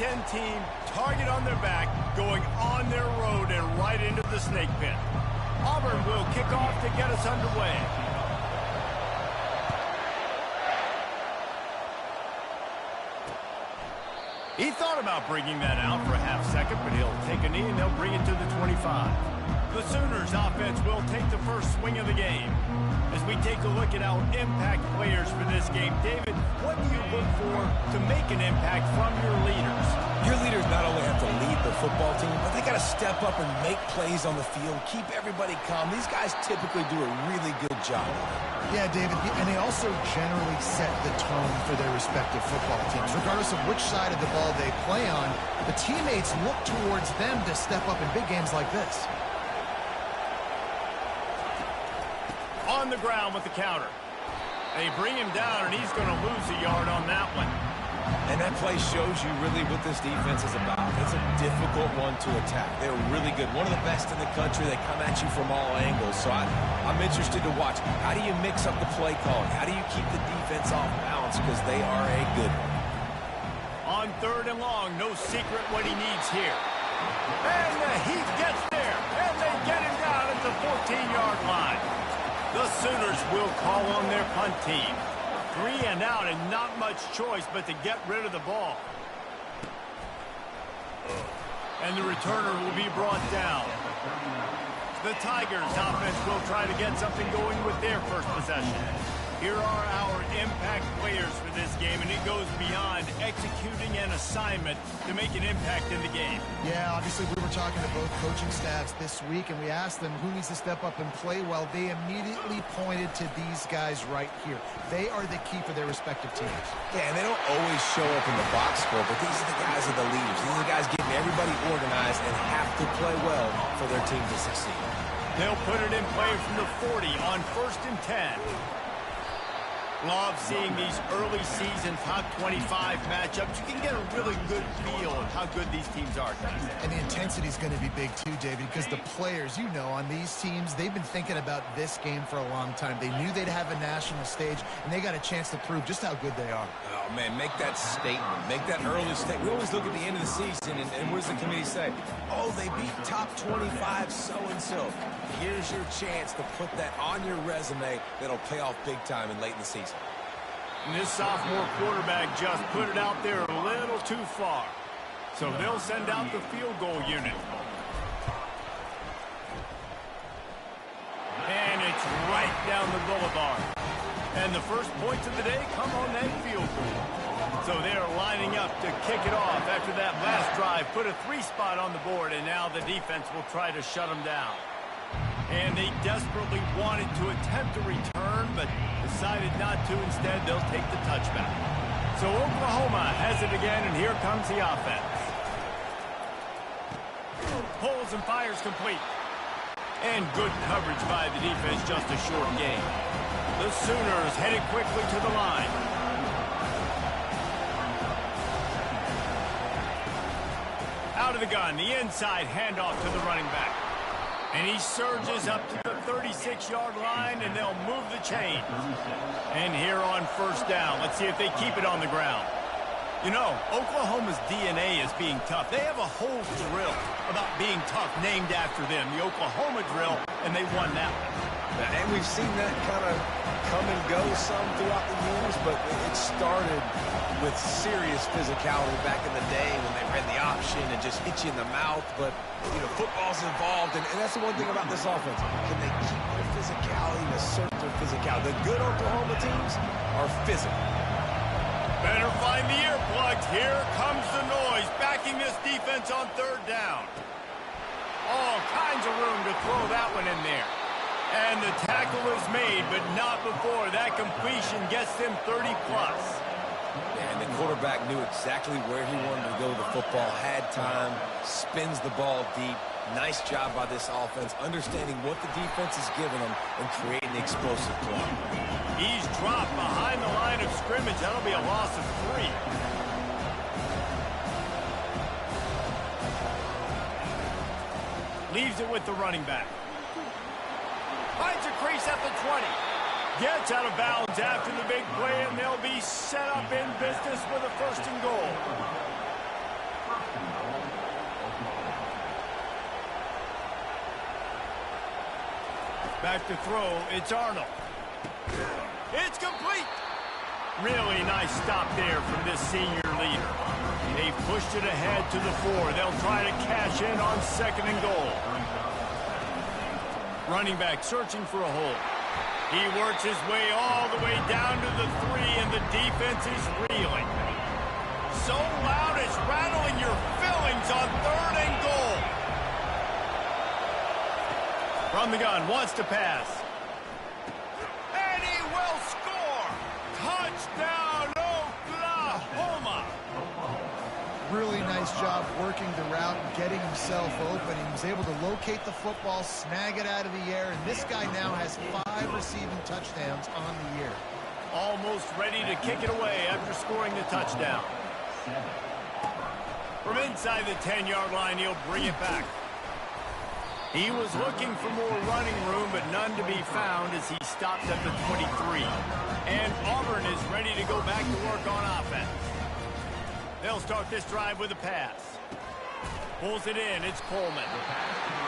10 team, target on their back, going on their road and right into the snake pit. Auburn will kick off to get us underway. He thought about bringing that out for a half second, but he'll take a knee and they'll bring it to the 25. The Sooners offense will take the first swing of the game. As we take a look at our impact players for this game, David, what do you look for to make an impact from your leaders? Your leaders not only have to lead the football team, but they got to step up and make plays on the field, keep everybody calm. These guys typically do a really good job. Yeah, David, and they also generally set the tone for their respective football teams. Regardless of which side of the ball they play on, the teammates look towards them to step up in big games like this. On the ground with the counter. They bring him down, and he's going to lose a yard on that one. And that play shows you really what this defense is about. It's a difficult one to attack. They're really good. One of the best in the country. They come at you from all angles. So I'm interested to watch. How do you mix up the play calling? How do you keep the defense off balance? Because they are a good one. On 3rd and long, no secret what he needs here. And he gets there, and they get him down at the 14-yard line. The Sooners will call on their punt team. 3 and out and not much choice but to get rid of the ball. And the returner will be brought down. The Tigers offense will try to get something going with their first possession. Here are our impact players for this game, and it goes beyond executing an assignment to make an impact in the game. Yeah, obviously we were talking to both coaching staffs this week, and we asked them who needs to step up and play well. They immediately pointed to these guys right here. They are the key for their respective teams. Yeah, and they don't always show up in the box score, but these are the guys that are the leaders. These are the guys getting everybody organized and have to play well for their team to succeed. They'll put it in play from the 40 on 1st and 10. Love seeing these early season top 25 matchups. You can get a really good feel of how good these teams are. And the intensity is going to be big too, David, because the players, you know, on these teams, they've been thinking about this game for a long time. They knew they'd have a national stage, and they got a chance to prove just how good they are. Oh, man, make that statement. Make that early statement. We always look at the end of the season, and what does the committee say? Oh, they beat top 25 so-and-so. Here's your chance to put that on your resume that'll pay off big time and late in the season. And this sophomore quarterback just put it out there a little too far. So they'll send out the field goal unit. And it's right down the boulevard. And the first points of the day come on that field goal. So they're lining up to kick it off after that last drive. Put a 3-spot on the board, and now the defense will try to shut them down. And they desperately wanted to attempt a return, but decided not to. Instead, they'll take the touchback. So Oklahoma has it again, and here comes the offense. Pulls and fires complete. And good coverage by the defense, just a short gain. The Sooners headed quickly to the line. Out of the gun, the inside handoff to the running back. And he surges up to the 36-yard line, and they'll move the chain. And here on 1st down, let's see if they keep it on the ground. You know, Oklahoma's DNA is being tough. They have a whole drill about being tough named after them, the Oklahoma drill, and they won that one. And we've seen that kind of come and go some throughout the years, but it started with serious physicality back in the day when they ran the option and just hit you in the mouth. But, you know, football's involved, and that's the one thing about this offense. Can they keep their physicality and assert their physicality? The good Oklahoma teams are physical. Better find the earplugs. Here comes the noise, backing this defense on 3rd down. All kinds of room to throw that one in there. And the tackle is made, but not before that completion gets them 30-plus. And the quarterback knew exactly where he wanted to go with the football, had time, spins the ball deep. Nice job by this offense, understanding what the defense is giving them and creating explosive play. He's dropped behind the line of scrimmage. That'll be a loss of 3. Leaves it with the running back. Finds a crease at the 20. Gets out of bounds after the big play, and they'll be set up in business with a 1st and goal. Back to throw, it's Arnold. It's complete. Really nice stop there from this senior leader. They've pushed it ahead to the 4. They'll try to cash in on 2nd and goal. Running back searching for a hole. He works his way all the way down to the 3, and the defense is reeling. So loud it's rattling your fillings on 3rd and goal. From the gun, wants to pass. And he will score! Touchdown, Oklahoma! Really nice job working the route and getting himself open. He was able to locate the football, snag it out of the air, and this guy now has 5 receiving touchdowns on the year. Almost ready to kick it away after scoring the touchdown. From inside the 10-yard line, he'll bring it back. He was looking for more running room, but none to be found as he stopped at the 23. And Auburn is ready to go back to work on offense. They'll start this drive with a pass. Pulls it in, it's Coleman.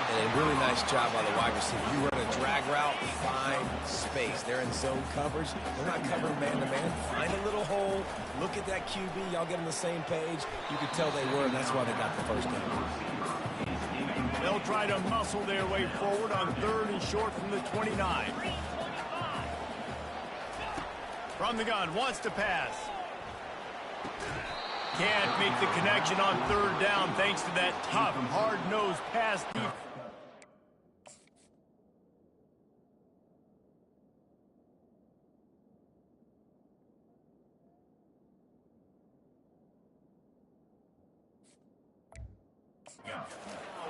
And a really nice job by the wide receiver. You run a drag route, find space. They're in zone coverage. They're not covering man-to-man. Find a little hole. Look at that QB. Y'all get on the same page. You could tell they were, and that's why they got the first down. They'll try to muscle their way forward on 3rd and short from the 29. From the gun, wants to pass. Can't make the connection on 3rd down thanks to that tough, hard-nosed pass defense.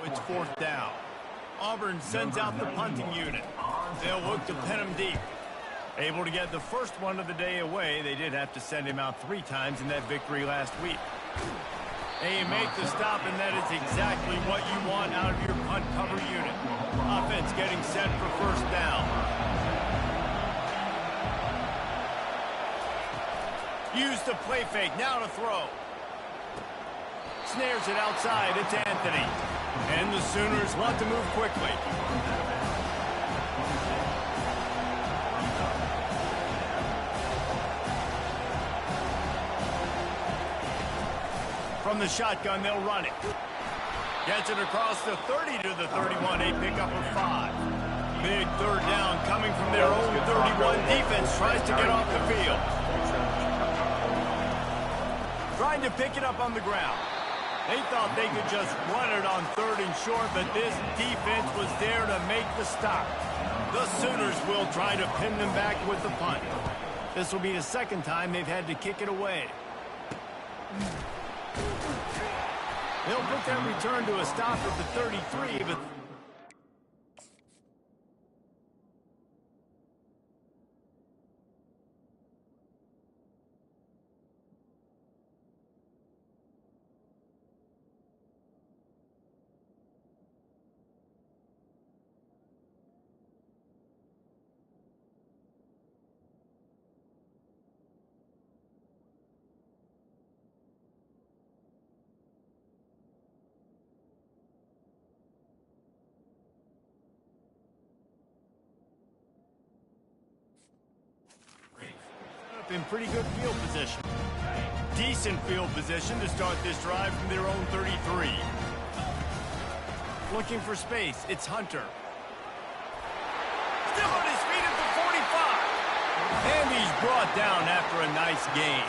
It's 4th down. Auburn sends out the punting unit. They'll look to pin him deep. Able to get the first one of the day away. They did have to send him out 3 times in that victory last week. They make the stop, and that is exactly what you want out of your punt cover unit. Offense getting set for 1st down. Use the play fake, now to throw. Snares it outside, it's Anthony. And the Sooners want to move quickly. From the shotgun, they'll run it. Gets it across the 30 to the 31, a pickup of 5. Big 3rd down coming from their own 31. Defense tries to get off the field. Trying to pick it up on the ground. They thought they could just run it on 3rd and short, but this defense was there to make the stop. The Sooners will try to pin them back with the punt. This will be the 2nd time they've had to kick it away. They'll put that return to a stop at the 33, but in pretty good field position. Decent field position to start this drive from their own 33. Looking for space, it's Hunter. Still on his feet at the 45. And he's brought down after a nice gain.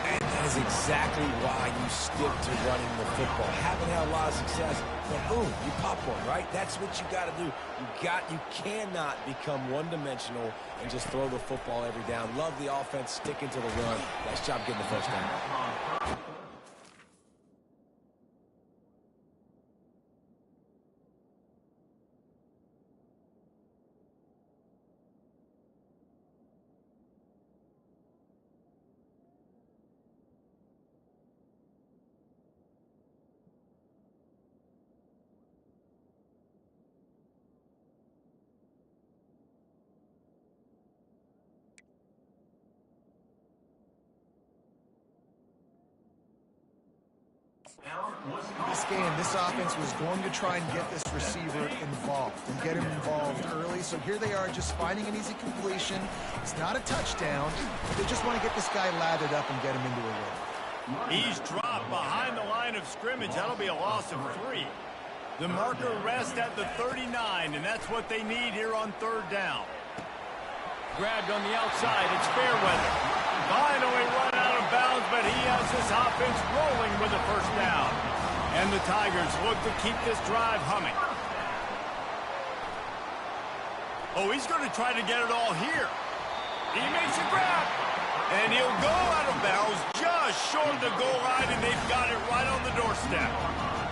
And that is exactly why you stick to running the football. Haven't had a lot of success, but boom, you pop one, right? That's what you got to do. You cannot become one-dimensional and just throw the football every down. Love the offense, sticking to the run. Nice job getting the first down. This game, this offense was going to try and get this receiver involved and get him involved early. So here they are just finding an easy completion. It's not a touchdown, but they just want to get this guy lathered up and get him into a rhythm. He's dropped behind the line of scrimmage. That'll be a loss of 3. The marker rests at the 39, and that's what they need here on 3rd down. Grabbed on the outside. It's Fairweather. Finally run out of bounds, but he has this offense rolling with a 1st down. And the Tigers look to keep this drive humming. Oh, he's going to try to get it all here. He makes a grab. And he'll go out of bounds just short of the goal line, and they've got it right on the doorstep.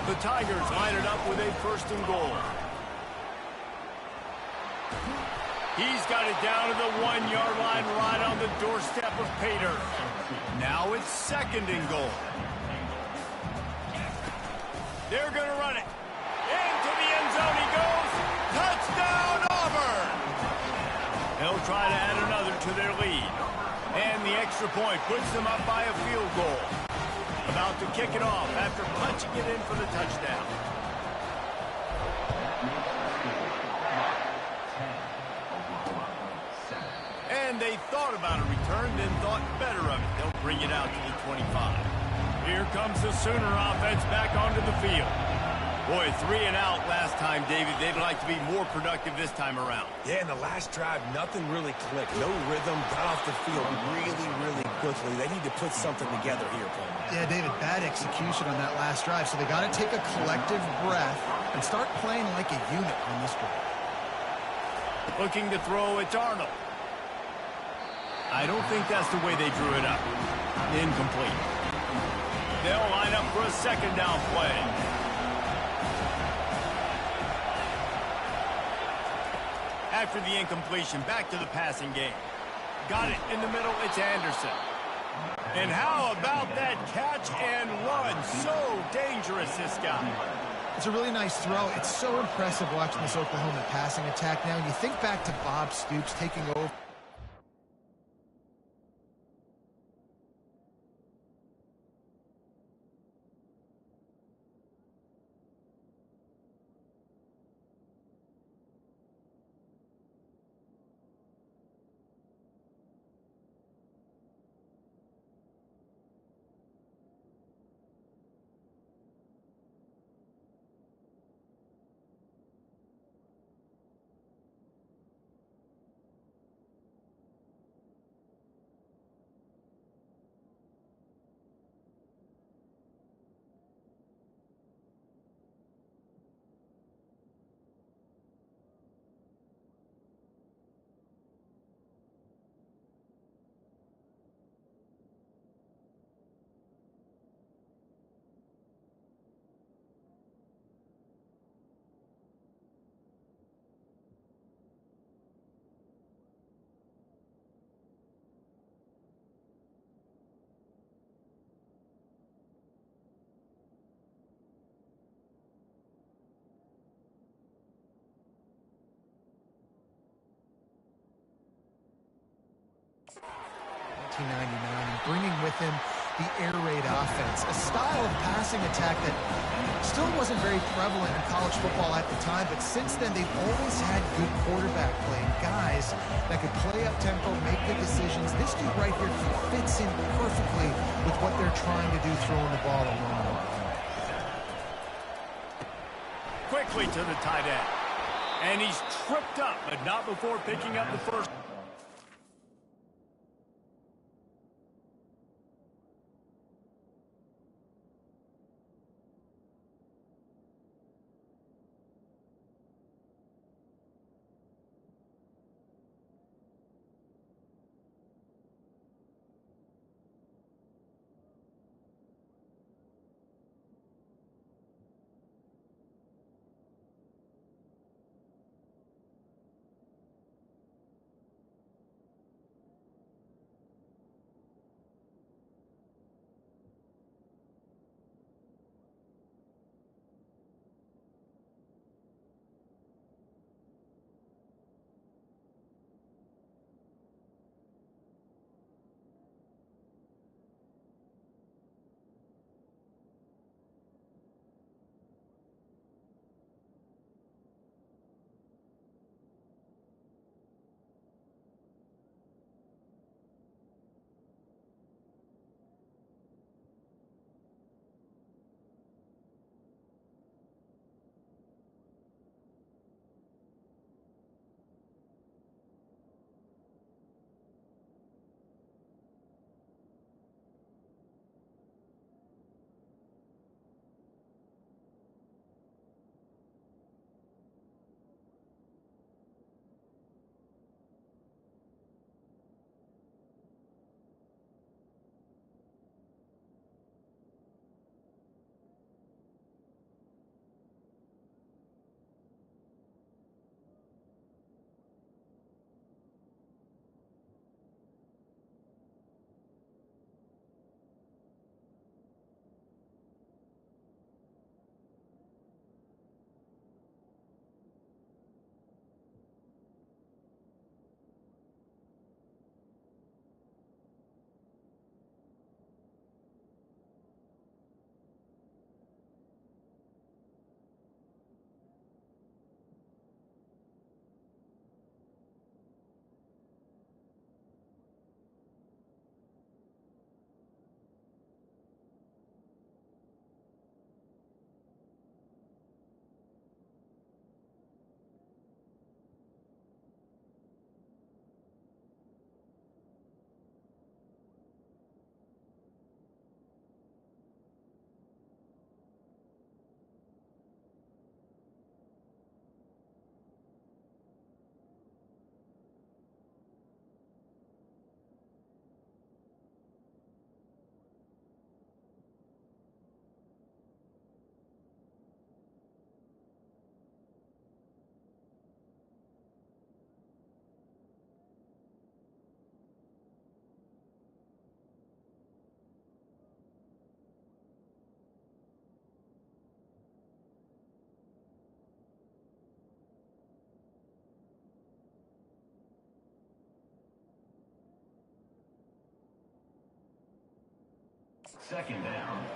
The Tigers line it up with a 1st and goal. He's got it down to the 1-yard line right on the doorstep of Pater. Now it's 2nd and goal. They're going to run it. Into the end zone he goes. Touchdown, Auburn! They'll try to add another to their lead. And the extra point puts them up by a field goal. About to kick it off after punching it in for the touchdown. And they thought about a return, then thought better of it. They'll bring it out to the 25. Here comes the Sooner offense back onto the field. Boy, 3 and out last time, David. They'd like to be more productive this time around. Yeah, in the last drive, nothing really clicked. No rhythm, got off the field really quickly. They need to put something together here, Paul. Yeah, David, bad execution on that last drive. So they got to take a collective breath and start playing like a unit on this drive. Looking to throw, it's Arnold. I don't think that's the way they drew it up. Incomplete. They'll line up for a 2nd down play. After the incompletion, back to the passing game. Got it in the middle, it's Anderson. And how about that catch and run? So dangerous, this guy. It's a really nice throw. It's so impressive watching this Oklahoma passing attack now. You think back to Bob Stoops taking over. And bringing with him the air raid offense, a style of passing attack that still wasn't very prevalent in college football at the time, but since then they've always had good quarterback play, guys that could play up tempo, make the decisions. This dude right here fits in perfectly with what they're trying to do, throwing the ball along. Quickly to the tight end. And he's tripped up, but not before picking up the 1st.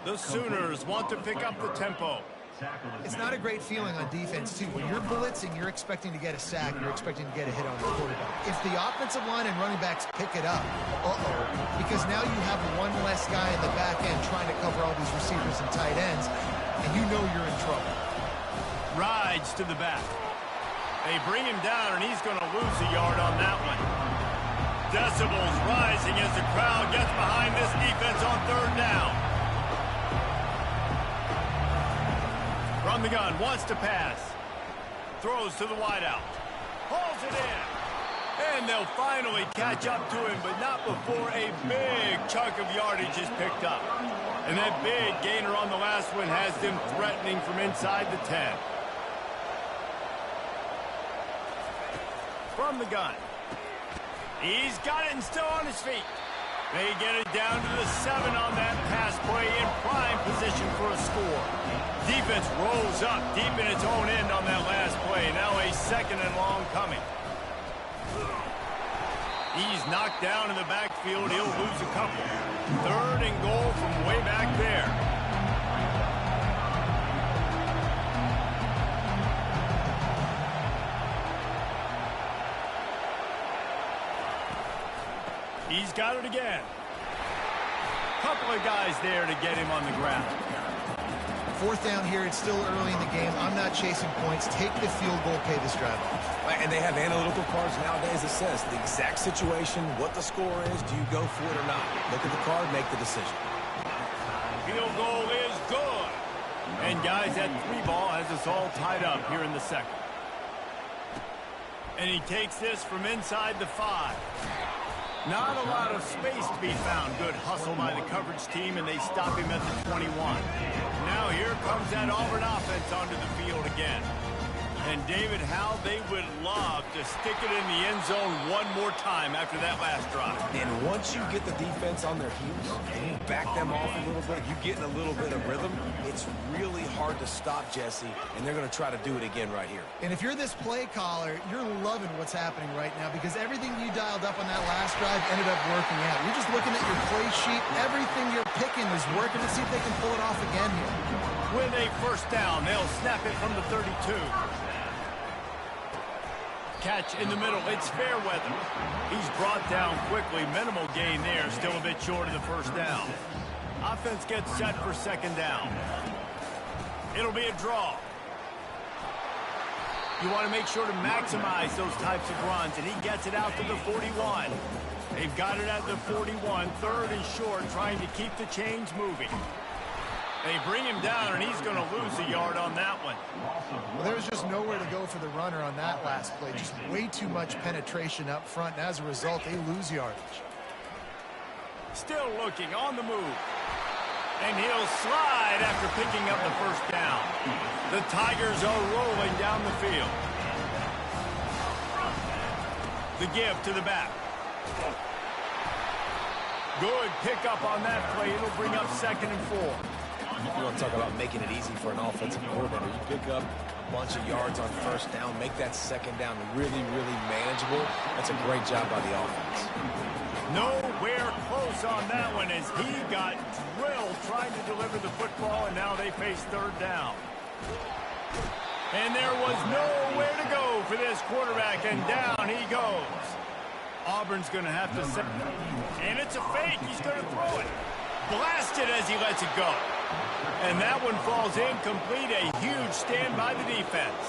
The Sooners want to pick up the tempo. It's not a great feeling on defense, too. When you're blitzing, you're expecting to get a sack. You're expecting to get a hit on the quarterback. If the offensive line and running backs pick it up, because now you have one less guy in the back end trying to cover all these receivers and tight ends, and you know you're in trouble. Rides to the back. They bring him down, and he's going to lose a yard on that one. Decibels rising as the crowd gets behind this defense on third down. From the gun, wants to pass. Throws to the wideout. Hauls it in. And they'll finally catch up to him, but not before a big chunk of yardage is picked up. And that big gainer on the last one has them threatening from inside the 10. From the gun. He's got it and still on his feet. They get it down to the 7 on that pass play in prime position for a score. Defense rolls up deep in its own end on that last play. Now a 2nd and long coming. He's knocked down in the backfield. He'll lose a couple. 3rd and goal from way back there. He's got it again. Couple of guys there to get him on the ground. 4th down here. It's still early in the game. I'm not chasing points. Take the field goal, pay this drive off. And they have analytical cards nowadays that says the exact situation, what the score is, do you go for it or not? Look at the card, make the decision. Field goal is good. And guys, that 3 ball has us all tied up here in the 2nd. And he takes this from inside the 5. Not a lot of space to be found. Good hustle by the coverage team, and they stop him at the 21. Now here comes that Auburn offense onto the field again. And David, how they would love to stick it in the end zone one more time after that last drive. And once you get the defense on their heels and you back them off a little bit, you get in a little bit of rhythm, it's really hard to stop, Jesse, and they're going to try to do it again right here. And if you're this play caller, you're loving what's happening right now because everything you dialed up on that last drive ended up working out. You're just looking at your play sheet. Everything you're picking is working. Let's see if they can pull it off again here. With a 1st down, they'll snap it from the 32. Catch in the middle. It's Fairweather. He's brought down quickly. Minimal gain there. Still a bit short of the 1st down. Offense gets set for 2nd down. It'll be a draw. You want to make sure to maximize those types of runs, and he gets it out to the 41. They've got it at the 41. 3rd and short, trying to keep the chains moving. They bring him down, and he's going to lose a yard on that one. Well, there was just nowhere to go for the runner on that last play. Just way too much penetration up front, and as a result, they lose yardage. Still looking on the move. And he'll slide after picking up the 1st down. The Tigers are rolling down the field. The give to the back. Good pickup on that play. It'll bring up 2nd and 4. You want to talk about making it easy for an offensive coordinator. You pick up a bunch of yards on 1st down, make that 2nd down really, really manageable. That's a great job by the offense. Nowhere close on that one as he got drilled trying to deliver the football, and now they face 3rd down. And there was nowhere to go for this quarterback, and down he goes. Auburn's going to have to set, and it's a fake. He's going to throw it. Blasted as he lets it go. And that one falls incomplete. A huge stand by the defense.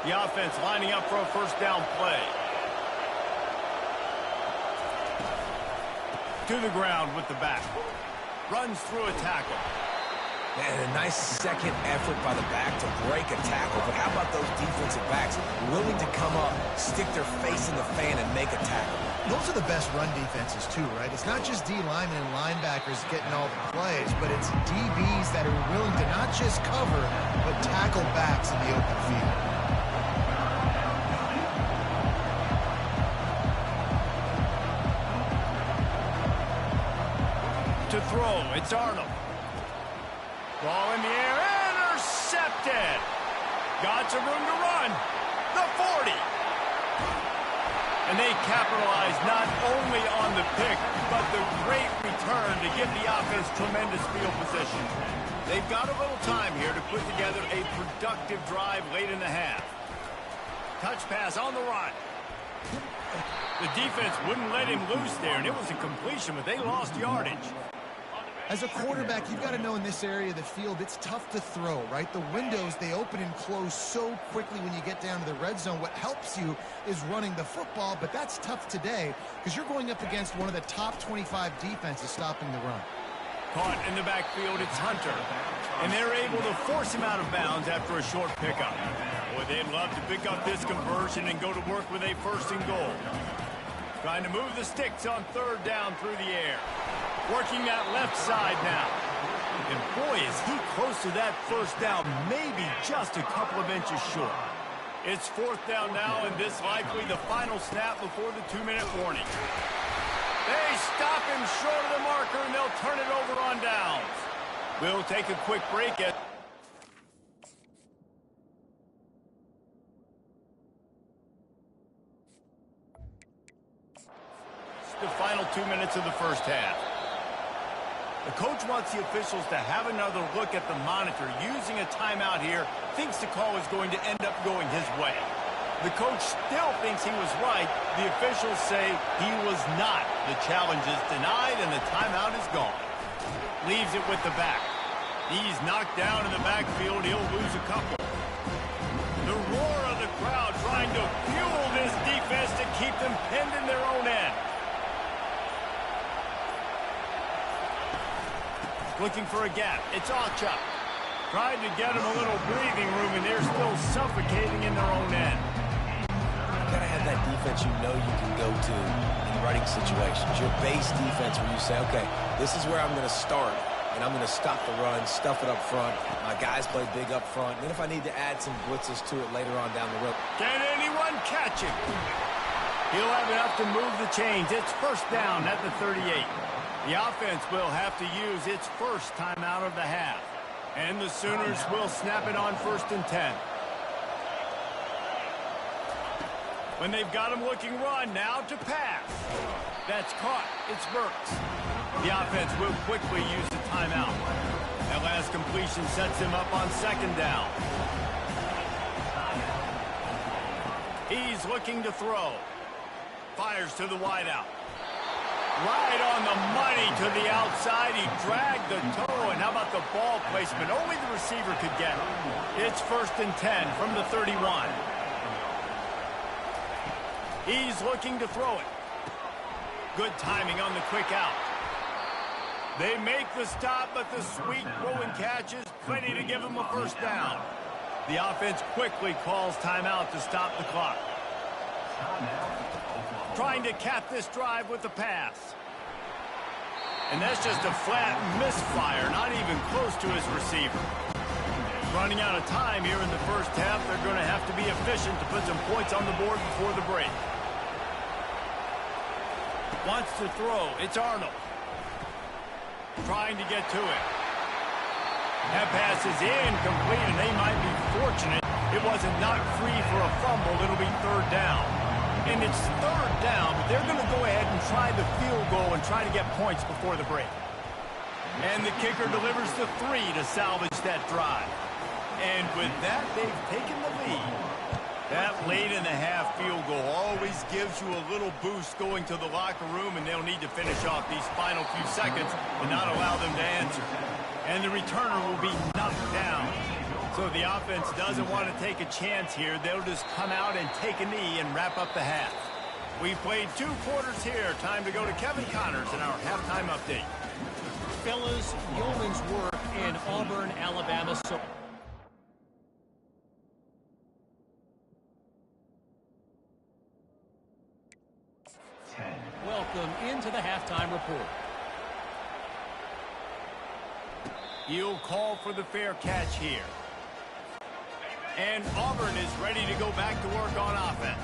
The offense lining up for a 1st down play. To the ground with the back. Runs through a tackle. And a nice 2nd effort by the back to break a tackle. But how about those defensive backs willing to come up, stick their face in the fan, and make a tackle? Those are the best run defenses, too, right? It's not just D linemen and linebackers getting all the plays, but it's DBs that are willing to not just cover, but tackle backs in the open field. To throw, it's Arnold. Ball in the air, intercepted. Got some room to run. The 40. And they capitalize not only on the pick, but the great return to give the offense tremendous field position. They've got a little time here to put together a productive drive late in the half. Touch pass on the run. The defense wouldn't let him loose there, and it was a completion, but they lost yardage. As a quarterback, you've got to know in this area of the field, it's tough to throw, right? The windows, they open and close so quickly when you get down to the red zone. What helps you is running the football, but that's tough today because you're going up against one of the top 25 defenses stopping the run. Caught in the backfield, it's Hunter. And they're able to force him out of bounds after a short pickup. Boy, they'd love to pick up this conversion and go to work with a first and goal. Trying to move the sticks on third down through the air. Working that left side now. And boy, is he close to that first down, maybe just a couple of inches short. It's fourth down now, and this likely the final snap before the 2-minute warning. They stop him short of the marker, and they'll turn it over on downs. We'll take a quick break at the final 2 minutes of the first half. The coach wants the officials to have another look at the monitor. Using a timeout here, thinks the call is going to end up going his way. The coach still thinks he was right. The officials say he was not. The challenge is denied, and the timeout is gone. Leaves it with the back. He's knocked down in the backfield. He'll lose a couple. The roar of the crowd trying to fuel this defense to keep them pinned in their own end. Looking for a gap. It's Ochuk. Trying to get them a little breathing room, and they're still suffocating in their own end. You gotta have that defense you know you can go to in running situations. Your base defense where you say, okay, this is where I'm gonna start, and I'm gonna stop the run, stuff it up front. My guys play big up front. And then if I need to add some blitzes to it later on down the road. Can anyone catch him? He'll have enough to move the chains. It's first down at the 38. The offense will have to use its first timeout of the half. And the Sooners will snap it on 1st and 10. When they've got him looking run, now to pass. That's caught. It's Burks. The offense will quickly use the timeout. That last completion sets him up on 2nd down. He's looking to throw. Fires to the wideout. Right on the money to the outside. He dragged the toe, and how about the ball placement? Only the receiver could get it. It's 1st and 10 from the 31. He's looking to throw it. Good timing on the quick out. They make the stop, but the sweet throw and catch is plenty to give him a first down. The offense quickly calls timeout to stop the clock. Trying to cap this drive with the pass. And that's just a flat misfire, not even close to his receiver. Running out of time here in the first half, they're going to have to be efficient to put some points on the board before the break. Wants to throw. It's Arnold. Trying to get to it. That pass is incomplete, and they might be fortunate it wasn't knocked free for a fumble. It'll be 3rd down. And it's 3rd down, but they're going to go ahead and try the field goal and try to get points before the break. And the kicker delivers the 3 to salvage that drive. And with that, they've taken the lead. That late in the half field goal always gives you a little boost going to the locker room, and they'll need to finish off these final few seconds and not allow them to answer. And the returner will be knocked down. So the offense doesn't want to take a chance here. They'll just come out and take a knee and wrap up the half. We've played 2 quarters here. Time to go to Kevin Connors in our halftime update. Fellas, yeoman's work in Auburn, Alabama. Welcome into the halftime report. He'll call for the fair catch here. And Auburn is ready to go back to work on offense.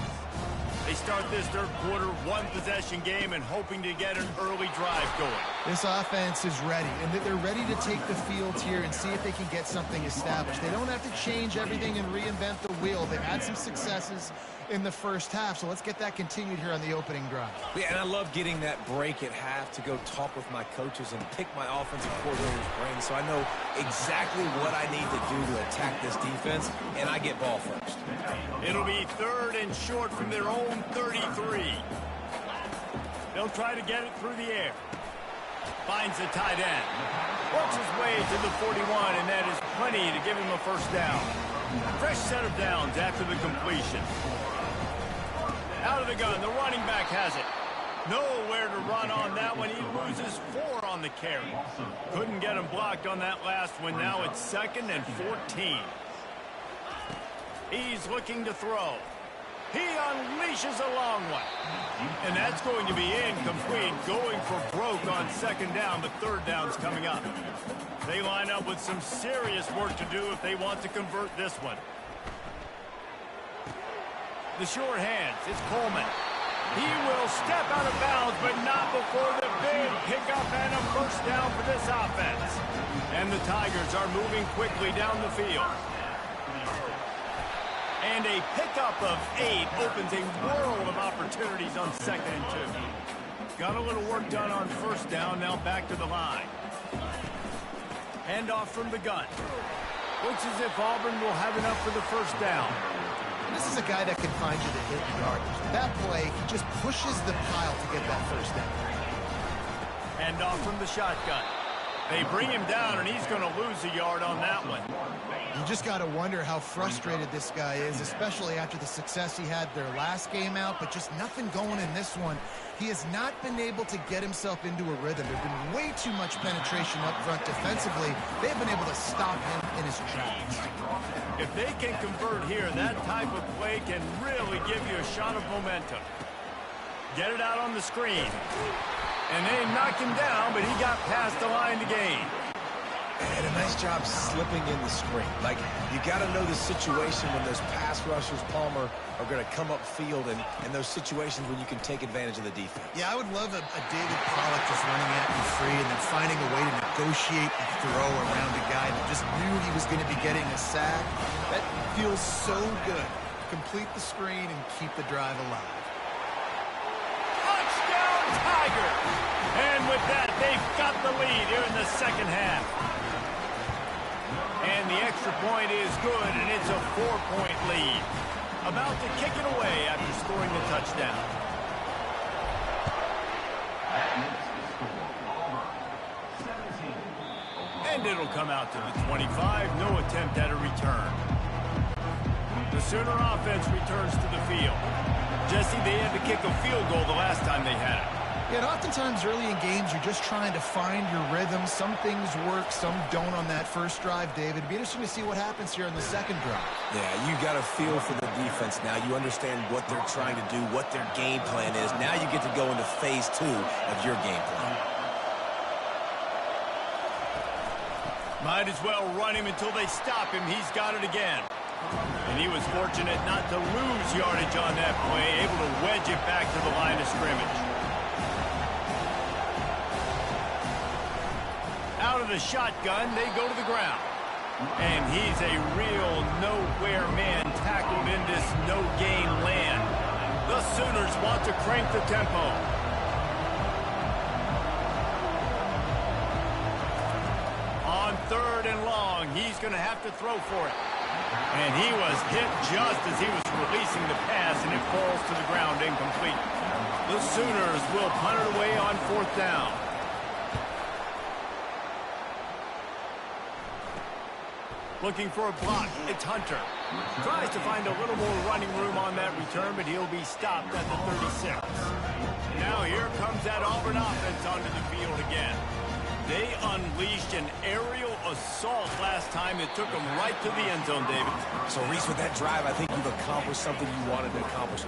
They start this third quarter one-possession game and hoping to get an early drive going. This offense is ready, and they're ready to take the field here and see if they can get something established. They don't have to change everything and reinvent the wheel. They've had some successes in the first half, so let's get that continued here on the opening drive. Yeah, and I love getting that break at half to go talk with my coaches and pick my offensive coordinator's brain so I know exactly what I need to do to attack this defense, and I get ball first. It'll be third and short from their own 33. They'll try to get it through the air. Finds the tight end. Works his way to the 41, and that is plenty to give him a first down. Fresh set of downs after the completion. Out of the gun, the running back has it. Nowhere to run on that one. He loses 4 on the carry. Couldn't get him blocked on that last one. Now it's 2nd and 14. He's looking to throw. He unleashes a long one. And that's going to be incomplete. Going for broke on 2nd down, but 3rd down's coming up. They line up with some serious work to do if they want to convert this one. The short hands, it's Coleman. He will step out of bounds, but not before the big pickup and a first down for this offense. And the Tigers are moving quickly down the field. And a pickup of 8 opens a world of opportunities on 2nd and 2. Got a little work done on first down, now back to the line. Handoff from the gun. Looks as if Auburn will have enough for the first down. This is a guy that can find you the hidden yardage. That play, he just pushes the pile to get that first down. Handoff from the shotgun. They bring him down, and he's going to lose a yard on that one. You just got to wonder how frustrated this guy is, especially after the success he had their last game out, but just nothing going in this one. He has not been able to get himself into a rhythm. There's been way too much penetration up front defensively. They've been able to stop him in his tracks. If they can convert here, that type of play can really give you a shot of momentum. Get it out on the screen. And they knocked him down, but he got past the line to gain. And a nice job slipping in the screen. Like, you got to know the situation when those pass rushers, Palmer, are going to come upfield and those situations when you can take advantage of the defense. Yeah, I would love a David Pollock just running at you free and then finding a way to negotiate a throw around a guy that just knew he was going to be getting a sack. That feels so good. Complete the screen and keep the drive alive. Touchdown, Tigers! And with that, they've got the lead here in the second half. And the extra point is good, and it's a 4-point lead. About to kick it away after scoring the touchdown. And it'll come out to the 25. No attempt at a return. The Sooner offense returns to the field. Jesse, they had to kick a field goal the last time they had it. Yeah, and oftentimes early in games, you're just trying to find your rhythm. Some things work, some don't on that first drive, David. It'd be interesting to see what happens here in the second drive. Yeah, you got a feel for the defense now. You understand what they're trying to do, what their game plan is. Now you get to go into phase 2 of your game plan. Might as well run him until they stop him. He's got it again. And he was fortunate not to lose yardage on that play, able to wedge it back to the line of scrimmage. Out of the shotgun, they go to the ground. And he's a real nowhere man tackled in this no-gain land. The Sooners want to crank the tempo. On 3rd and long, he's going to have to throw for it. And he was hit just as he was releasing the pass, and it falls to the ground incomplete. The Sooners will punt it away on 4th down. Looking for a block, it's Hunter. Tries to find a little more running room on that return, but he'll be stopped at the 36. Now here comes that Auburn offense onto the field again. They unleashed an aerial assault last time that took them right to the end zone, David. So, Reese, with that drive, I think you've accomplished something you wanted to accomplish.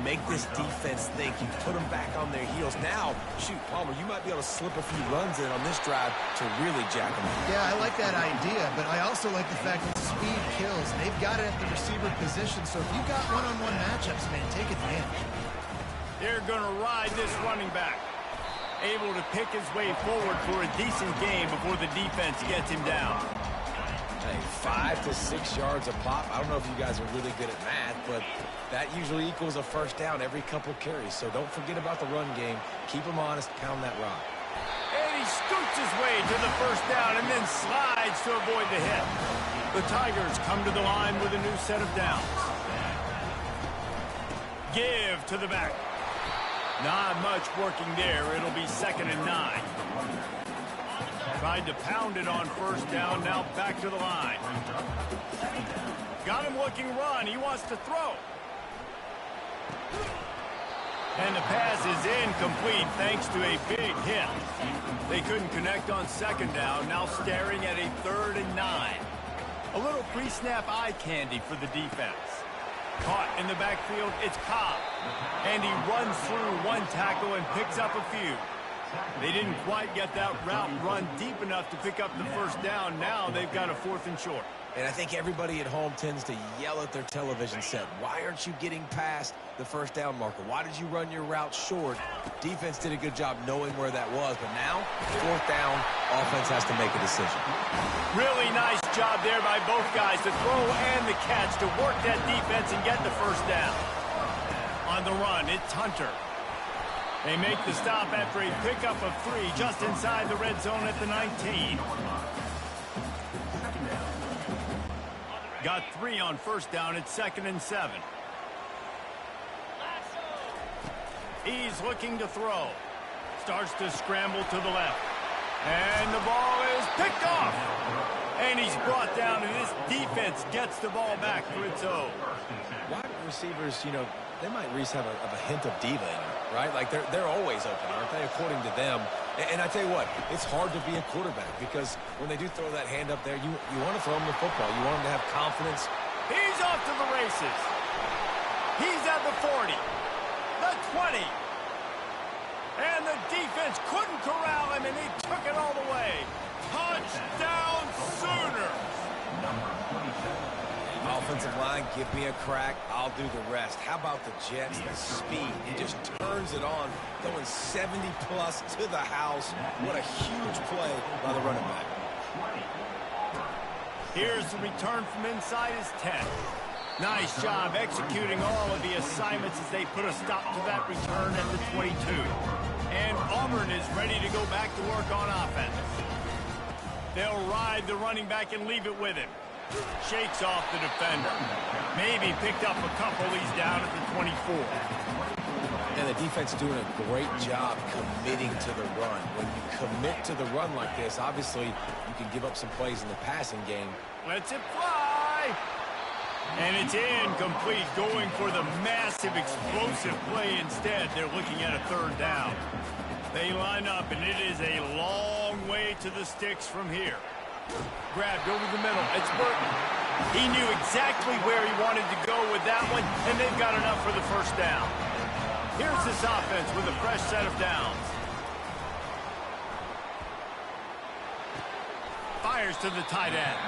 Make this defense think. You put them back on their heels. Now, shoot, Palmer, you might be able to slip a few runs in on this drive to really jack them up. Yeah, I like that idea, but I also like the fact that speed speed kills, and they've got it at the receiver position. So if you've got one-on-one matchups, man, take advantage. They're going to ride this running back. Able to pick his way forward for a decent game before the defense gets him down. Hey, 5 to 6 yards a pop. I don't know if you guys are really good at math, but that usually equals a first down every couple carries. So don't forget about the run game. Keep them honest. Pound that rock. And he scoots his way to the first down and then slides to avoid the hit. The Tigers come to the line with a new set of downs. Give to the back. Not much working there. It'll be 2nd and 9. Tried to pound it on first down. Now back to the line. Got him looking run. He wants to throw. And the pass is incomplete thanks to a big hit. They couldn't connect on 2nd down. Now staring at a 3rd and 9. A little pre-snap eye candy for the defense. Caught in the backfield, it's Cobb. And he runs through one tackle and picks up a few. They didn't quite get that route run deep enough to pick up the first down. Now they've got a 4th and short. And I think everybody at home tends to yell at their television set. Why aren't you getting past the first down marker? Why did you run your route short? Defense did a good job knowing where that was. But now, 4th down, offense has to make a decision. Really nice job there by both guys, the throw and the catch, to work that defense and get the first down. On the run, it's Hunter. They make the stop after a pickup of 3 just inside the red zone at the 19. Got 3 on first down. It's 2nd and 7. He's looking to throw. Starts to scramble to the left. And the ball is picked off. And he's brought down, and this defense gets the ball back for its own. Wide receivers, you know, they might at least have a hint of diva in them, right? Like they're always open, aren't they, according to them? And I tell you what, it's hard to be a quarterback because when they do throw that hand up there, you want to throw them the football. You want them to have confidence. He's off to the races. He's at the 40, the 20. And the defense couldn't corral him, and he took it all the way. Touchdown Sooners! Offensive line, give me a crack. I'll do the rest. How about the Jets? The speed. He just turns it on, going 70-plus to the house. What a huge play by the running back. Here's the return from inside his 10. Nice job executing all of the assignments as they put a stop to that return at the 22. And Auburn is ready to go back to work on offense. They'll ride the running back and leave it with him. Shakes off the defender. Maybe picked up a couple. He's down at the 24. And the defense doing a great job committing to the run. When you commit to the run like this, obviously you can give up some plays in the passing game. Lets it fly. And it's incomplete, going for the massive explosive play instead. They're looking at a 3rd down. They line up, and it is a long way to the sticks from here. Grabbed over the middle. It's Burton. He knew exactly where he wanted to go with that one, and they've got enough for the first down. Here's this offense with a fresh set of downs. Fires to the tight end.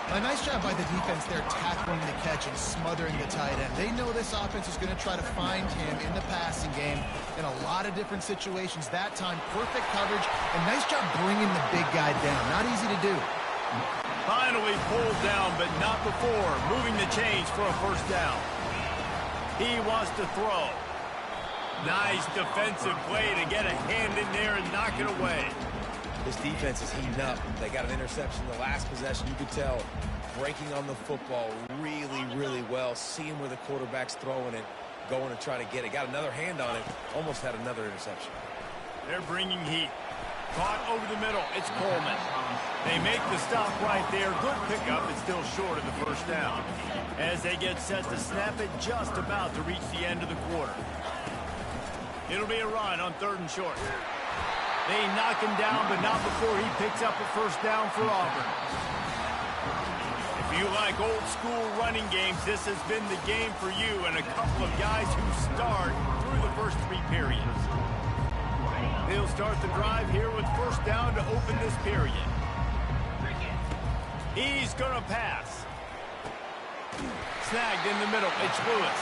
A nice job by the defense there, tackling the catch and smothering the tight end. They know this offense is going to try to find him in the passing game in a lot of different situations. That time, perfect coverage, and nice job bringing the big guy down. Not easy to do. Finally pulled down, but not before moving the chains for a first down. He wants to throw. Nice defensive play to get a hand in there and knock it away. This defense is heating up. They got an interception in the last possession. You could tell breaking on the football really, really well, seeing where the quarterback's throwing it, going to try to get it. Got another hand on it, almost had another interception. They're bringing heat. Caught over the middle. It's Coleman. They make the stop right there. Good pickup. It's still short of the first down. As they get set to snap it, just about to reach the end of the quarter. It'll be a run on 3rd and short. They knock him down, but not before he picks up a first down for Auburn. If you like old-school running games, this has been the game for you and a couple of guys who start through the first 3 periods. They'll start the drive here with first down to open this period. He's going to pass. snagged in the middle. It's Lewis.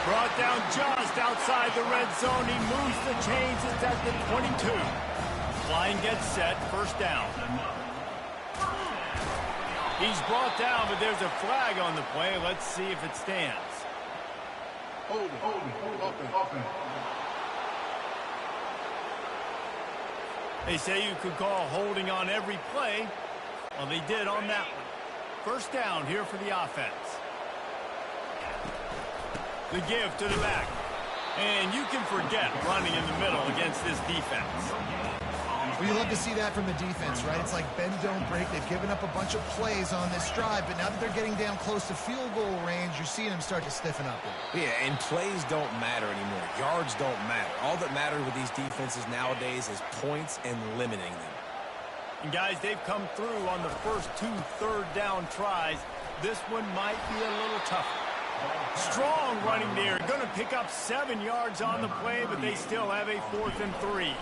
Brought down just outside the red zone. He moves the chains. It's at the 22. Line gets set. First down. He's brought down, but there's a flag on the play. Let's see if it stands. Hold it. They say you could call holding on every play. Well, they did on that one. First down here for the offense. The give to the back. And you can forget running in the middle against this defense. Well, you love to see that from the defense, right? It's like bend, don't break. They've given up a bunch of plays on this drive, but now that they're getting down close to field goal range, you're seeing them start to stiffen up. Yeah, and plays don't matter anymore. Yards don't matter. All that matters with these defenses nowadays is points and limiting them. And guys, they've come through on the first 2 third-down tries. This one might be a little tougher. Strong running there. Going to pick up 7 yards on the play, but they still have a 4th and 3.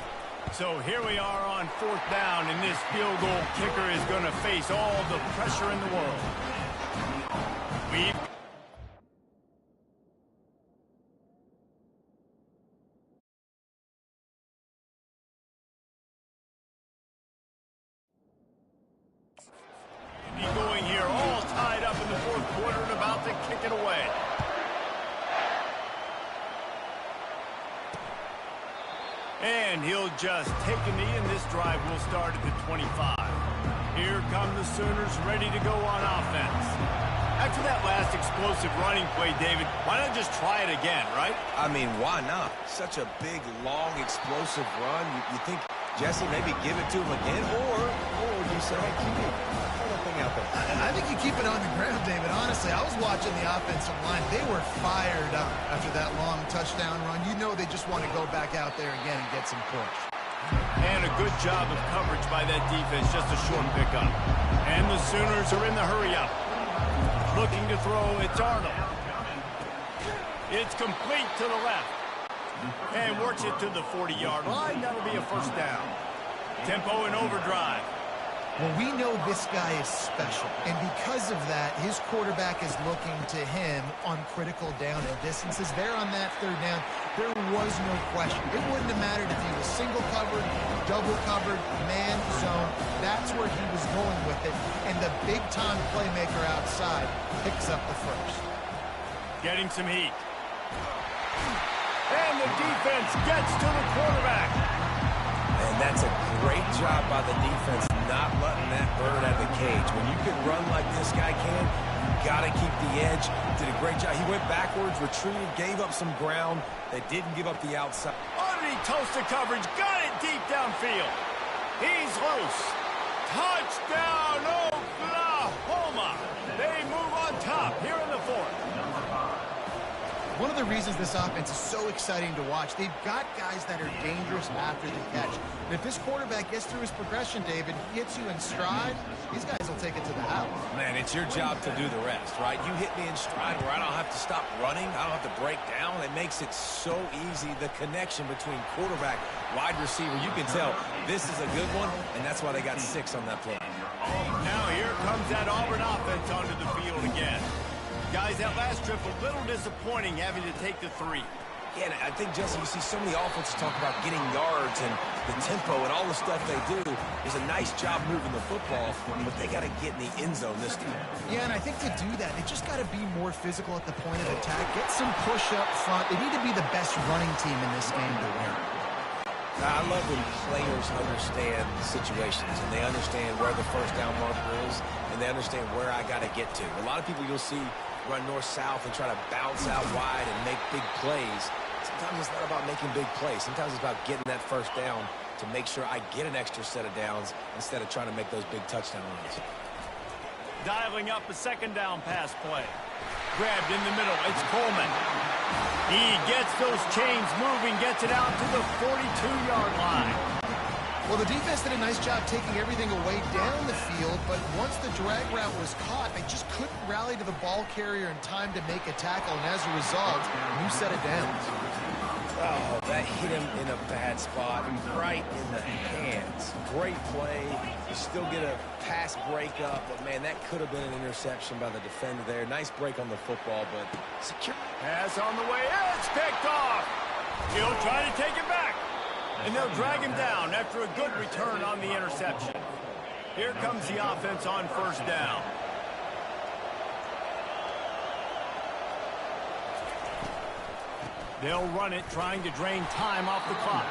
So here we are on 4th down, and this field goal kicker is going to face all the pressure in the world. Going here, all tied up in the 4th quarter and about to kick it away. And he'll just take a knee, and this drive will start at the 25. Here come the Sooners ready to go on offense. After that last explosive running play, David, why not just try it again, right? I mean, why not? Such a big, long, explosive run. You think, Jesse, maybe give it to him again? Or you say, hey, keep it. Out there. I think you keep it on the ground, David. Honestly, I was watching the offensive line. They were fired up after that long touchdown run. You know they just want to go back out there again and get some push. And a good job of coverage by that defense. Just a short pickup. And the Sooners are in the hurry-up. Looking to throw. It's Arnold. It's complete to the left. And works it to the 40-yard line. That'll be a first down. Tempo and overdrive. Well, we know this guy is special, and because of that, his quarterback is looking to him on critical down and distances. There on that 3rd down, there was no question. It wouldn't have mattered if he was single covered, double covered, man zone. That's where he was going with it, and the big-time playmaker outside picks up the first. Getting some heat. And the defense gets to the quarterback. And that's a great job by the defense, not letting that bird out of the cage. When you can run like this guy can, you got to keep the edge. Did a great job. He went backwards, retreated, gave up some ground. They didn't give up the outside. Underneath toasted coverage, got it deep downfield. He's loose. Touchdown, Oklahoma. They move on top here in the 4th. One of the reasons this offense is so exciting to watch, they've got guys that are dangerous after the catch. And if this quarterback gets through his progression, David, hits you in stride, these guys will take it to the house. Man, it's your job to do the rest, right? You hit me in stride where I don't have to stop running. I don't have to break down. It makes it so easy. The connection between quarterback, wide receiver, you can tell this is a good one, and that's why they got 6 on that play. Now here comes that Auburn offense onto the field again. Guys, that last trip a little disappointing having to take the 3. Yeah, I think, Jesse, you see so many offenses talk about getting yards and the tempo and all the stuff they do. There's a nice job moving the football, but they got to get in the end zone this time. Yeah, and I think to do that, they just got to be more physical at the point of attack. Get some push up front. They need to be the best running team in this game to win. I love when players understand situations and they understand where the first down marker is and they understand where I got to get to. A lot of people you'll see run north-south and try to bounce out wide and make big plays. Sometimes it's not about making big plays. Sometimes it's about getting that first down to make sure I get an extra set of downs instead of trying to make those big touchdown runs. Dialing up a 2nd down pass play. Grabbed in the middle. It's Coleman. He gets those chains moving, gets it out to the 42-yard line. Well, the defense did a nice job taking everything away down the field, but once the drag route was caught, they just couldn't rally to the ball carrier in time to make a tackle, and as a result, a new set of downs. Oh, that hit him in a bad spot, right in the hands. Great play. You still get a pass breakup, but, man, that could have been an interception by the defender there. Nice break on the football, but secure. Pass on the way. It's picked off. He'll try to take it back. And they'll drag him down after a good return on the interception. Here comes the offense on first down. They'll run it, trying to drain time off the clock.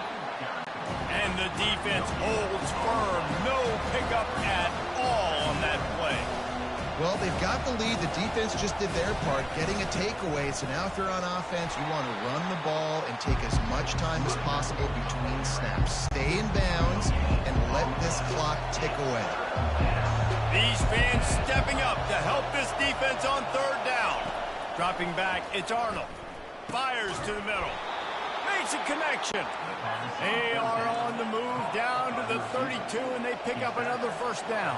And the defense holds firm. No pickup at all on that play. Well, they've got the lead. The defense just did their part, getting a takeaway. So now if you're on offense, you want to run the ball and take as much time as possible between snaps. Stay in bounds and let this clock tick away. These fans stepping up to help this defense on third down. Dropping back, it's Arnold. Fires to the middle. Makes a connection. They are on the move down to the 32, and they pick up another first down.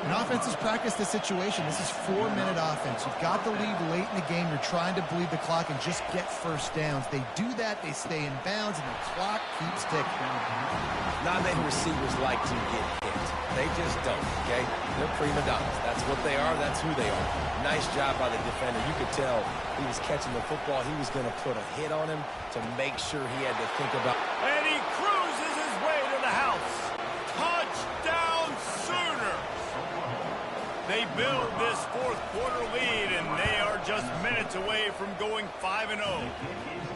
And offense has practiced the situation. This is 4-minute offense. You've got the lead late in the game. You're trying to bleed the clock and just get first downs. They do that. They stay in bounds, and the clock keeps ticking. Not many receivers like to get hit. They just don't, okay? They're prima donnas. That's what they are. That's who they are. Nice job by the defender. You could tell he was catching the football. He was going to put a hit on him to make sure he had to think about. And he cruises his way to the house. Touchdown Sooners! They build this fourth quarter lead, and they are just minutes away from going 5-0.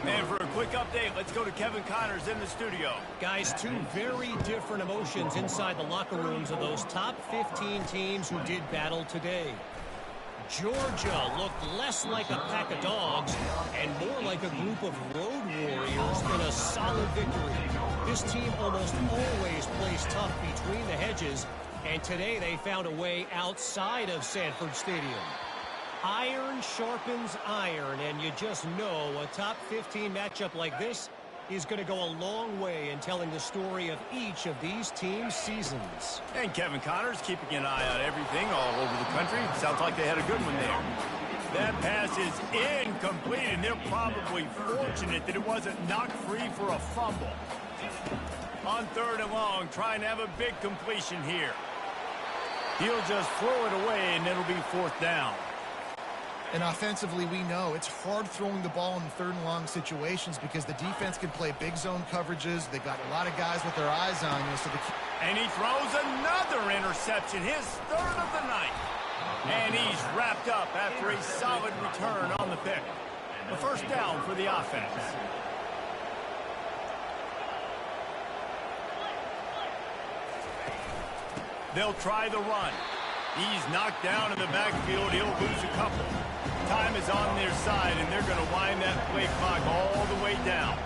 And for a quick update, let's go to Kevin Connors in the studio. Guys, two very different emotions inside the locker rooms of those top 15 teams who did battle today. Georgia looked less like a pack of dogs and more like a group of road warriors in a solid victory. This team almost always plays tough between the hedges, and today they found a way outside of Sanford Stadium. Iron sharpens iron, and you just know a top 15 matchup like this is going to go a long way in telling the story of each of these teams' seasons. And Kevin Connors keeping an eye on everything all over the country. Sounds like they had a good one there. That pass is incomplete, and they're probably fortunate that it wasn't knocked free for a fumble. On third and long, trying to have a big completion here. He'll just throw it away, and it'll be fourth down. And offensively, we know it's hard throwing the ball in third and long situations because the defense can play big zone coverages. They've got a lot of guys with their eyes on you. So and he throws another interception, his third of the night. And he's wrapped up after a solid return on the pick. The first down for the offense. They'll try the run. He's knocked down in the backfield. He'll lose a couple. Time is on their side, and they're going to wind that play clock all the way down.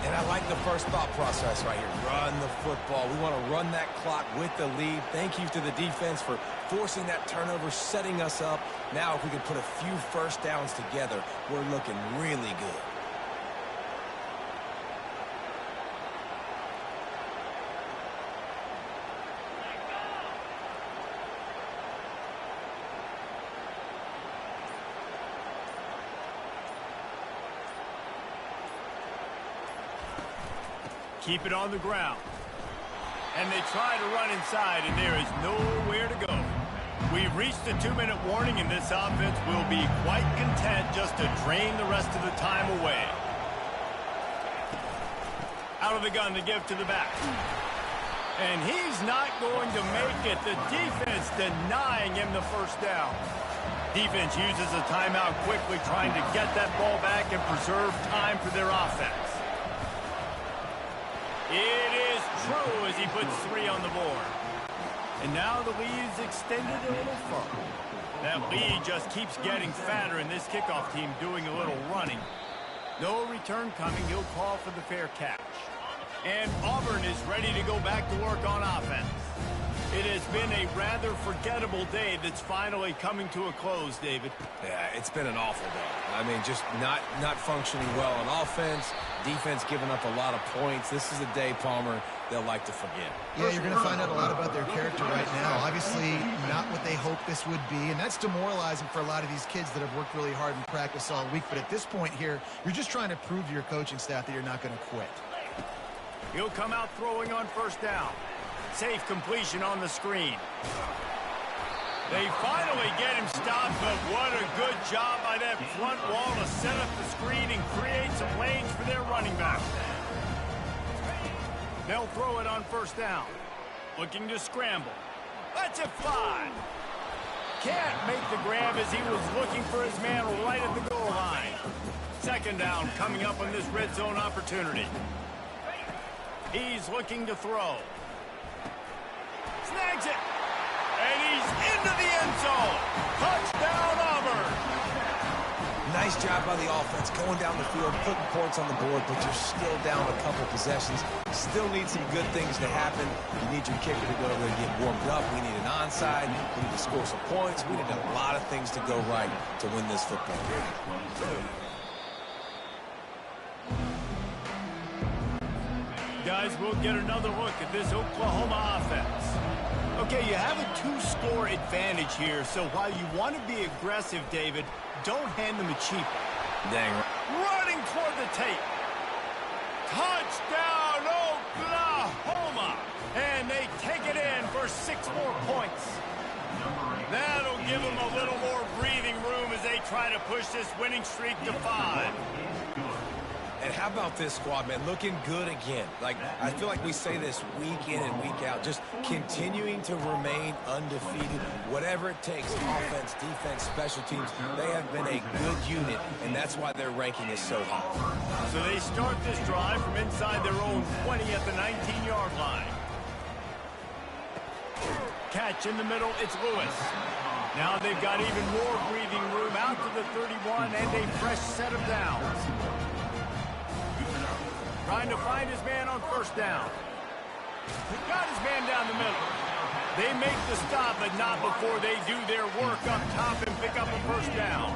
And I like the first thought process right here. Run the football. We want to run that clock with the lead. Thank you to the defense for forcing that turnover, setting us up. Now if we can put a few first downs together, we're looking really good. Keep it on the ground. And they try to run inside, and there is nowhere to go. We've reached the 2-minute warning, and this offense will be quite content just to drain the rest of the time away. Out of the gun to give to the back. And he's not going to make it. The defense denying him the first down. Defense uses a timeout quickly, trying to get that ball back and preserve time for their offense. It is true as he puts 3 on the board. And now the lead is extended a little further. That lead just keeps getting fatter, and this kickoff team doing a little running. No return coming. He'll call for the fair catch. And Auburn is ready to go back to work on offense. It has been a rather forgettable day that's finally coming to a close, David. Yeah, it's been an awful day. I mean, just not functioning well on offense, defense giving up a lot of points. This is a day, Palmer, they'll like to forget. Yeah, you're going to find out a lot about their character right now. Obviously, not what they hoped this would be, and that's demoralizing for a lot of these kids that have worked really hard in practice all week. But at this point here, you're just trying to prove to your coaching staff that you're not going to quit. He'll come out throwing on first down. Safe completion on the screen. They finally get him stopped, but what a good job by that front wall to set up the screen and create some lanes for their running back. They'll throw it on first down. Looking to scramble. Lets it fly. Can't make the grab as he was looking for his man right at the goal line. Second down coming up on this red zone opportunity. He's looking to throw. Snags it. And he's into the end zone. Touchdown, Auburn. Nice job by the offense going down the field, putting points on the board, but you're still down a couple possessions. Still need some good things to happen. You need your kicker to go over there and get warmed up. We need an onside. We need to score some points. We need a lot of things to go right to win this football game. Guys, we'll get another look at this Oklahoma offense. Okay, you have a two-score advantage here, so while you want to be aggressive, David, don't hand them a cheap one. Dang. Running toward the tape. Touchdown, Oklahoma! And they take it in for 6 more points. That'll give them a little more breathing room as they try to push this winning streak to 5. And how about this squad, man? Looking good again. Like, I feel like we say this week in and week out, just continuing to remain undefeated. Whatever it takes, offense, defense, special teams, they have been a good unit, and that's why their ranking is so high. So they start this drive from inside their own 20 at the 19-yard line. Catch in the middle, it's Lewis. Now they've got even more breathing room out to the 31 and a fresh set of downs. Trying to find his man on first down. Got his man down the middle. They make the stop, but not before they do their work up top and pick up a first down.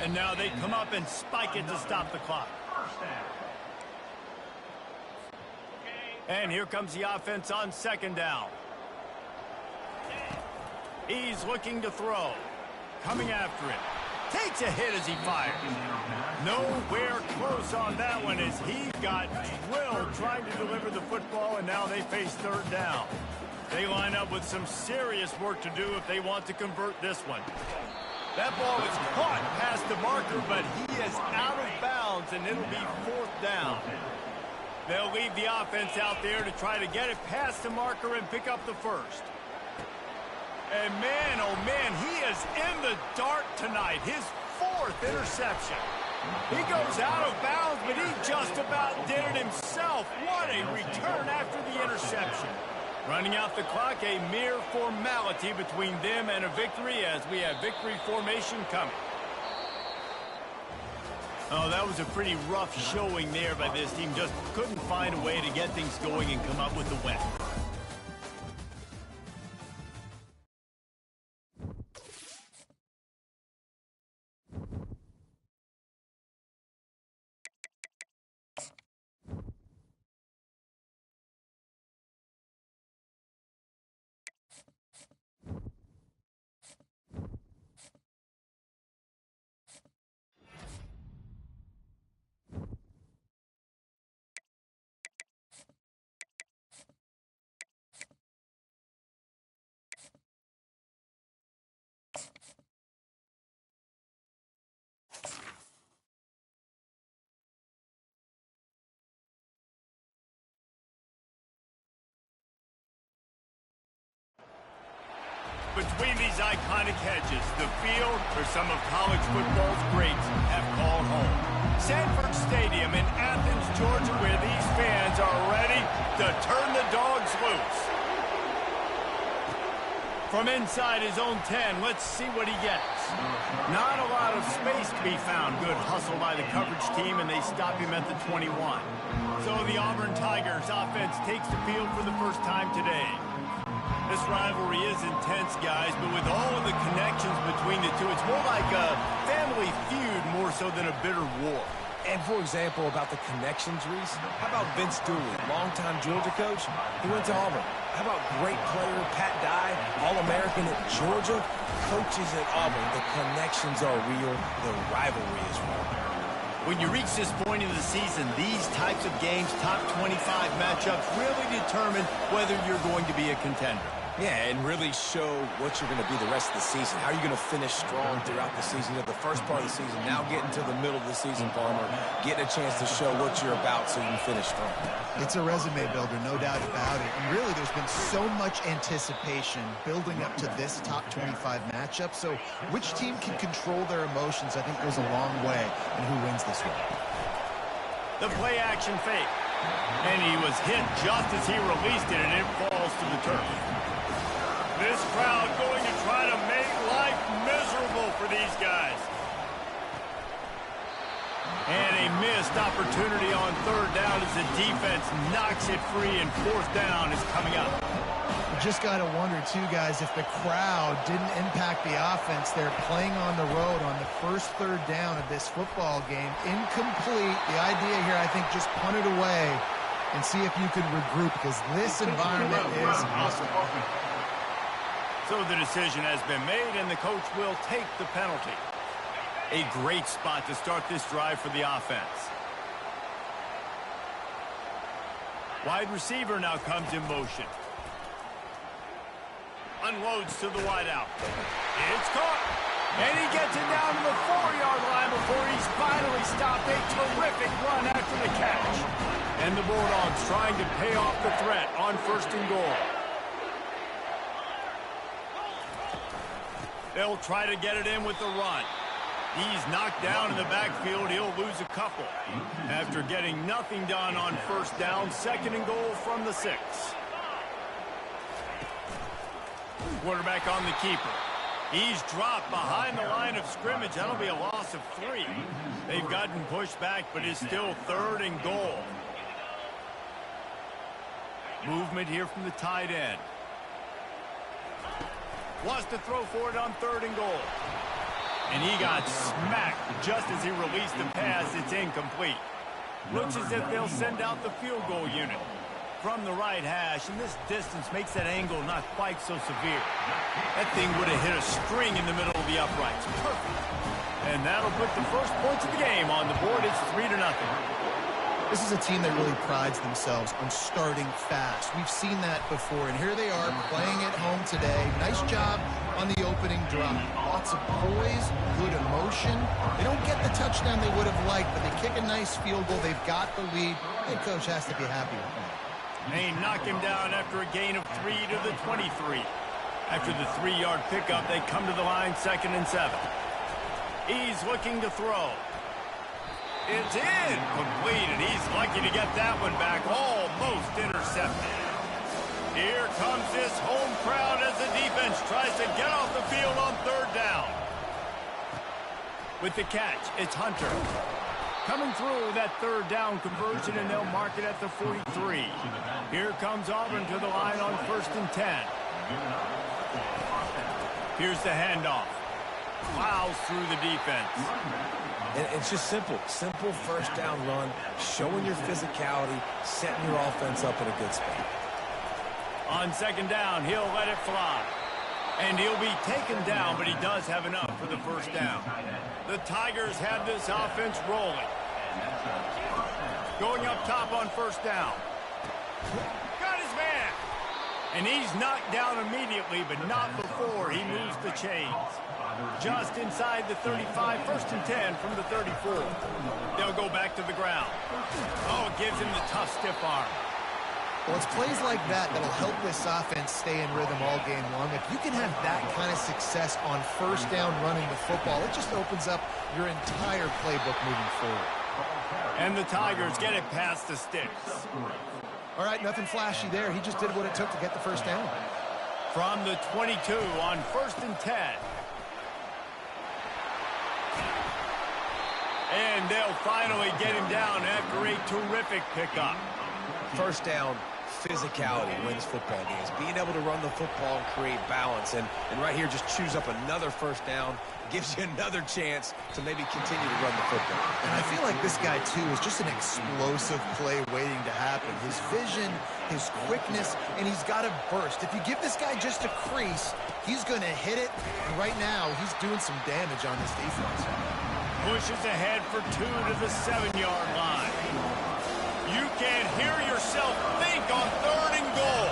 And now they come up and spike it to stop the clock. And here comes the offense on second down. He's looking to throw. Coming after it. Takes a hit as he fires. Nowhere close on that one as he got drilled trying to deliver the football, and now they face third down. They line up with some serious work to do if they want to convert this one. That ball is caught past the marker, but he is out of bounds, and it'll be fourth down. They'll leave the offense out there to try to get it past the marker and pick up the first. And man, oh man, he is in the dark tonight. His 4th interception. He goes out of bounds, but he just about did it himself. What a return after the interception. Running out the clock, a mere formality between them and a victory as we have victory formation coming. Oh, that was a pretty rough showing there by this team. Just couldn't find a way to get things going and come up with the win. Between these iconic hedges, the field where some of college football's greats have called home. Sanford Stadium in Athens, Georgia, where these fans are ready to turn the dogs loose. From inside his own 10, let's see what he gets. Not a lot of space to be found. Good hustle by the coverage team, and they stop him at the 21. So the Auburn Tigers offense takes the field for the first time today. This rivalry is intense, guys, but with all of the connections between the two, it's more like a family feud more so than a bitter war. And for example, about the connections, Reese, how about Vince Dooley, longtime Georgia coach? He went to Auburn. How about great player Pat Dye, All-American at Georgia? Coaches at Auburn, the connections are real, the rivalry is real. When you reach this point in the season, these types of games, top 25 matchups, really determine whether you're going to be a contender. Yeah, and really show what you're going to be the rest of the season. How are you going to finish strong throughout the season? You have the first part of the season, now getting to the middle of the season, Palmer, getting a chance to show what you're about so you can finish strong. It's a resume builder, no doubt about it. And really, there's been so much anticipation building up to this top 25 matchup. So which team can control their emotions, I think, goes a long way in who wins this one. The play action fake. And he was hit just as he released it, and it falls to the turf. This crowd going to try to make life miserable for these guys. And a missed opportunity on third down as the defense knocks it free, and fourth down is coming up. You just got to wonder, too, guys, if the crowd didn't impact the offense. They're playing on the road on the first third down of this football game. Incomplete. The idea here, I think, just punt it away and see if you can regroup, because this environment is hostile. So the decision has been made, and the coach will take the penalty. A great spot to start this drive for the offense. Wide receiver now comes in motion. Unloads to the wideout. It's caught. And he gets it down to the 4-yard line before he's finally stopped. A terrific run after the catch. And the Bulldogs trying to pay off the threat on first and goal. They'll try to get it in with the run. He's knocked down in the backfield. He'll lose a couple. After getting nothing done on first down, second and goal from the 6. Quarterback on the keeper. He's dropped behind the line of scrimmage. That'll be a loss of 3. They've gotten pushed back, but it's still third and goal. Movement here from the tight end. Wants to throw for it on third and goal. And he got smacked just as he released the pass. It's incomplete. Looks as if they'll send out the field goal unit from the right hash, and this distance makes that angle not quite so severe. That thing would have hit a string in the middle of the uprights. Perfect. And that'll put the first points of the game on the board. It's 3-0. This is a team that really prides themselves on starting fast. We've seen that before, and here they are playing at home today. Nice job on the opening drive. Lots of poise, good emotion. They don't get the touchdown they would have liked, but they kick a nice field goal. They've got the lead. Head coach has to be happy with that. They knock him down after a gain of 3 to the 23. After the 3-yard pickup, they come to the line, 2nd and 7. He's looking to throw. It's incomplete, and he's lucky to get that one back. Almost intercepted. Here comes this home crowd as the defense tries to get off the field on third down. With the catch, it's Hunter. Coming through that third down conversion, and they'll mark it at the 43. Here comes Auburn to the line on 1st and 10. Here's the handoff. Plows through the defense. And it's just simple first down run, showing your physicality, setting your offense up in a good spot. On 2nd down, he'll let it fly. And he'll be taken down, but he does have enough for the first down. The Tigers have this offense rolling. Going up top on 1st down. Got his man. And he's knocked down immediately, but not before he moves the chains. Just inside the 35, 1st and 10 from the 34. They'll go back to the ground. Oh, it gives him the tough, stiff arm. Well, it's plays like that that'll help this offense stay in rhythm all game long. If you can have that kind of success on first down running the football, it just opens up your entire playbook moving forward. And the Tigers get it past the sticks. All right, nothing flashy there. He just did what it took to get the first down. From the 22 on 1st and 10. And they'll finally get him down after a terrific pickup. First down, physicality wins football games. Being able to run the football and create balance. And right here, just choose up another first down. Gives you another chance to maybe continue to run the football. And I feel like this guy, too, is just an explosive play waiting to happen. His vision, his quickness, and he's got a burst. If you give this guy just a crease, he's going to hit it. And right now, he's doing some damage on this defense. Pushes ahead for 2 to the 7-yard line. You can hear yourself think on 3rd and goal.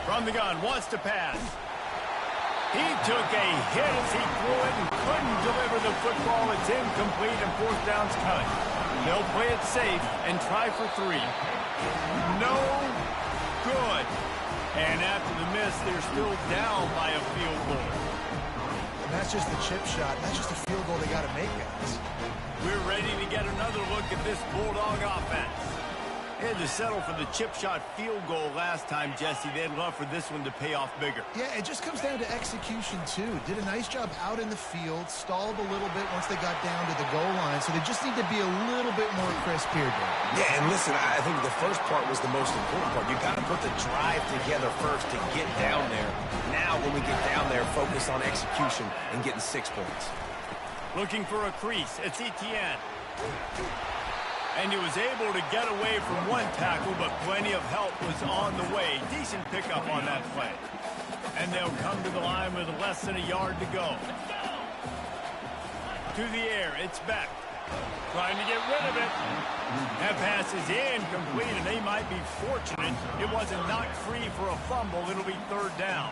From the gun, wants to pass. He took a hit as he threw it and couldn't deliver the football. It's incomplete and 4th down's cut. They'll play it safe and try for 3. No good. And after the miss, they're still down by a field goal. And that's just the chip shot. That's just a field goal they got to make, guys. We're ready to get another look at this Bulldog offense. They had to settle for the chip shot field goal last time, Jesse. They'd love for this one to pay off bigger. Yeah, it just comes down to execution, too. Did a nice job out in the field, stalled a little bit once they got down to the goal line, so they just need to be a little bit more crisp here, Dave. Yeah, and listen, I think the first part was the most important part. You got to put the drive together first to get down there. Now, when we get down there, focus on execution and getting 6 points. Looking for a crease. It's Etienne. And he was able to get away from one tackle, but plenty of help was on the way. Decent pickup on that play. And they'll come to the line with less than a yard to go. To the air, it's Beck. Trying to get rid of it. That pass is incomplete, and they might be fortunate it wasn't knocked free for a fumble. It'll be 3rd down.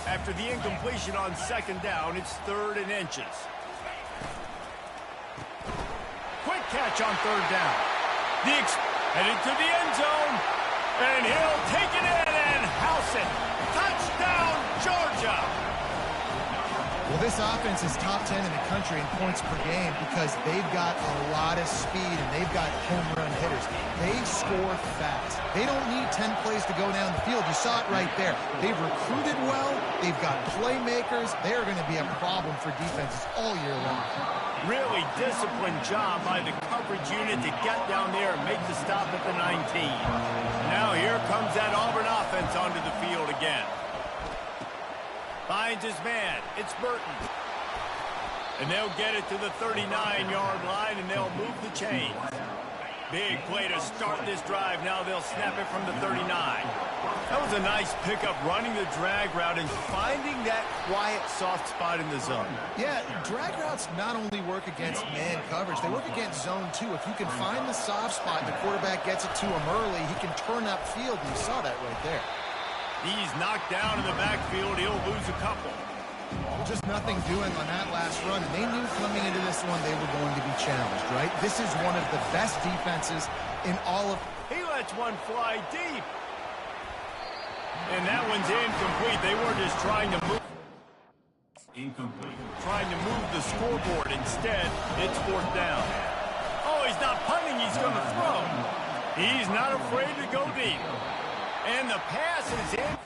After the incompletion on 2nd down, it's 3rd and inches. Quick catch on 3rd down. Headed to the end zone. And he'll take it in and house it. Touchdown, Georgia. Well, this offense is top 10 in the country in points per game because they've got a lot of speed and they've got home run hitters. They score fast. They don't need 10 plays to go down the field. You saw it right there. They've recruited well. They've got playmakers. They are going to be a problem for defenses all year long. Really disciplined job by the coverage unit to get down there and make the stop at the 19. Now here comes that Auburn offense onto the field again. Finds his man. It's Burton. And they'll get it to the 39-yard line, and they'll move the chains. Big play to start this drive. Now they'll snap it from the 39. That was a nice pickup, running the drag route and finding that quiet, soft spot in the zone. Yeah, drag routes not only work against man coverage, they work against zone too. If you can find the soft spot, the quarterback gets it to him early, he can turn upfield, and you saw that right there. He's knocked down in the backfield. He'll lose a couple. Just nothing doing on that last run. And they knew coming into this one they were going to be challenged, right? This is one of the best defenses in all of... He lets one fly deep. And that one's incomplete. They were just trying to move. Incomplete. Trying to move the scoreboard. Instead, it's 4th down. Oh, he's not punting. He's going to throw. He's not afraid to go deep. And the pass is in.